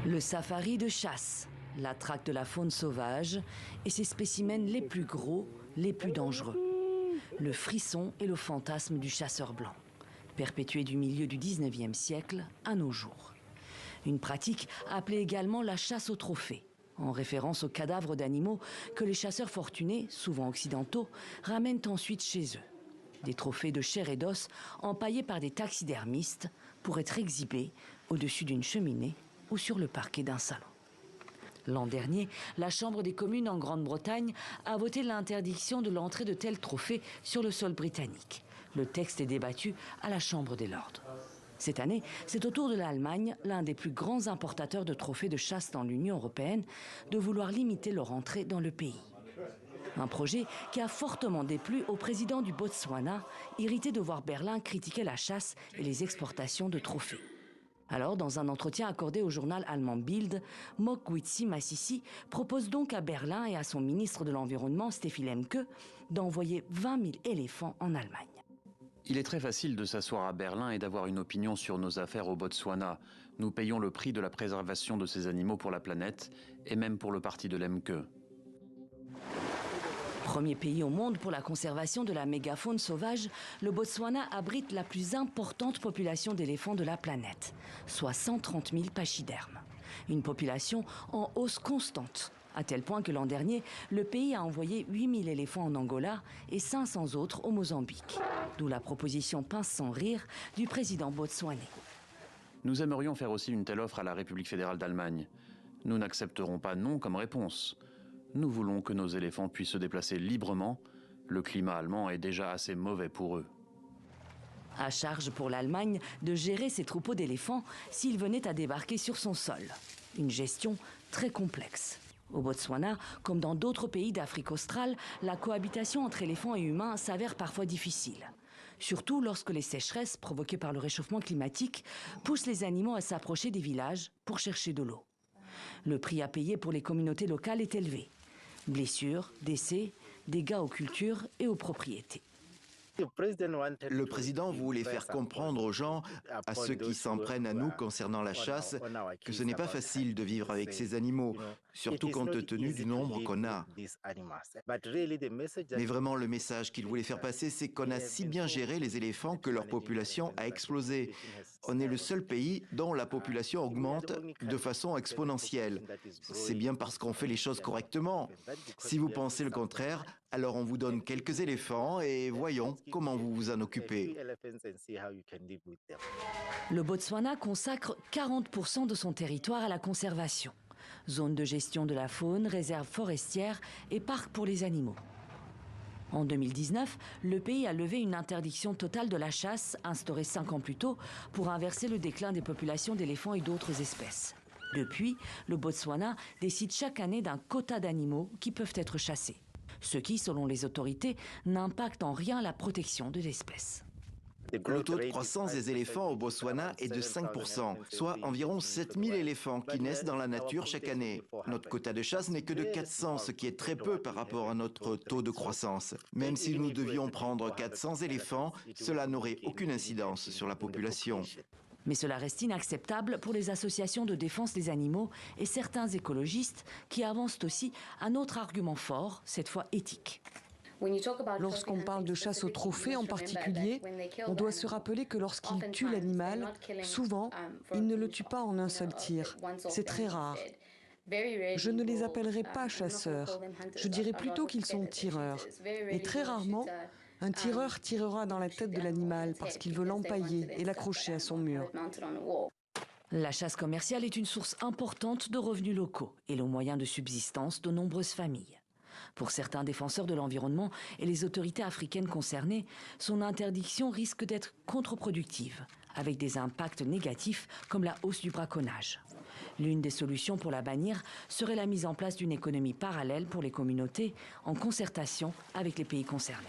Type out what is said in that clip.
Le safari de chasse, la traque de la faune sauvage et ses spécimens les plus gros, les plus dangereux. Le frisson et le fantasme du chasseur blanc, perpétué du milieu du 19e siècle à nos jours. Une pratique appelée également la chasse au trophée, en référence aux cadavres d'animaux que les chasseurs fortunés, souvent occidentaux, ramènent ensuite chez eux. Des trophées de chair et d'os empaillés par des taxidermistes pour être exhibés au-dessus d'une cheminée ou sur le parquet d'un salon. L'an dernier, la Chambre des communes en Grande-Bretagne a voté l'interdiction de l'entrée de tels trophées sur le sol britannique. Le texte est débattu à la Chambre des Lords. Cette année, c'est au tour de l'Allemagne, l'un des plus grands importateurs de trophées de chasse dans l'Union européenne, de vouloir limiter leur entrée dans le pays. Un projet qui a fortement déplu au président du Botswana, irrité de voir Berlin critiquer la chasse et les exportations de trophées. Alors, dans un entretien accordé au journal allemand Bild, Mokgweetsi Masisi propose donc à Berlin et à son ministre de l'Environnement, Steffi Lemke, d'envoyer 20 000 éléphants en Allemagne. Il est très facile de s'asseoir à Berlin et d'avoir une opinion sur nos affaires au Botswana. Nous payons le prix de la préservation de ces animaux pour la planète et même pour le parti de Lemke. Premier pays au monde pour la conservation de la mégafaune sauvage, le Botswana abrite la plus importante population d'éléphants de la planète, soit 130 000 pachydermes. Une population en hausse constante, à tel point que l'an dernier, le pays a envoyé 8 000 éléphants en Angola et 500 autres au Mozambique. D'où la proposition pince sans rire du président botswanais. Nous aimerions faire aussi une telle offre à la République fédérale d'Allemagne. Nous n'accepterons pas non comme réponse. Nous voulons que nos éléphants puissent se déplacer librement. Le climat allemand est déjà assez mauvais pour eux. À charge pour l'Allemagne de gérer ces troupeaux d'éléphants s'ils venaient à débarquer sur son sol. Une gestion très complexe. Au Botswana, comme dans d'autres pays d'Afrique australe, la cohabitation entre éléphants et humains s'avère parfois difficile. Surtout lorsque les sécheresses provoquées par le réchauffement climatique poussent les animaux à s'approcher des villages pour chercher de l'eau. Le prix à payer pour les communautés locales est élevé. Blessures, décès, dégâts aux cultures et aux propriétés. Le président voulait faire comprendre aux gens, à ceux qui s'en prennent à nous concernant la chasse, que ce n'est pas facile de vivre avec ces animaux, surtout compte tenu du nombre qu'on a. Mais vraiment, le message qu'il voulait faire passer, c'est qu'on a si bien géré les éléphants que leur population a explosé. On est le seul pays dont la population augmente de façon exponentielle. C'est bien parce qu'on fait les choses correctement. Si vous pensez le contraire, alors on vous donne quelques éléphants et voyons comment vous vous en occupez. Le Botswana consacre 40% de son territoire à la conservation. Zone de gestion de la faune, réserve forestière et parc pour les animaux. En 2019, le pays a levé une interdiction totale de la chasse, instaurée 5 ans plus tôt, pour inverser le déclin des populations d'éléphants et d'autres espèces. Depuis, le Botswana décide chaque année d'un quota d'animaux qui peuvent être chassés. Ce qui, selon les autorités, n'impacte en rien la protection de l'espèce. Le taux de croissance des éléphants au Botswana est de 5%, soit environ 7000 éléphants qui naissent dans la nature chaque année. Notre quota de chasse n'est que de 400, ce qui est très peu par rapport à notre taux de croissance. Même si nous devions prendre 400 éléphants, cela n'aurait aucune incidence sur la population. Mais cela reste inacceptable pour les associations de défense des animaux et certains écologistes qui avancent aussi un autre argument fort, cette fois éthique. Lorsqu'on parle de chasse au trophée en particulier, on doit se rappeler que lorsqu'ils tuent l'animal, souvent, ils ne le tuent pas en un seul tir. C'est très rare. Je ne les appellerai pas chasseurs. Je dirais plutôt qu'ils sont tireurs. Et très rarement, un tireur tirera dans la tête de l'animal parce qu'il veut l'empailler et l'accrocher à son mur. La chasse commerciale est une source importante de revenus locaux et le moyen de subsistance de nombreuses familles. Pour certains défenseurs de l'environnement et les autorités africaines concernées, son interdiction risque d'être contre-productive, avec des impacts négatifs comme la hausse du braconnage. L'une des solutions pour la bannir serait la mise en place d'une économie parallèle pour les communautés en concertation avec les pays concernés.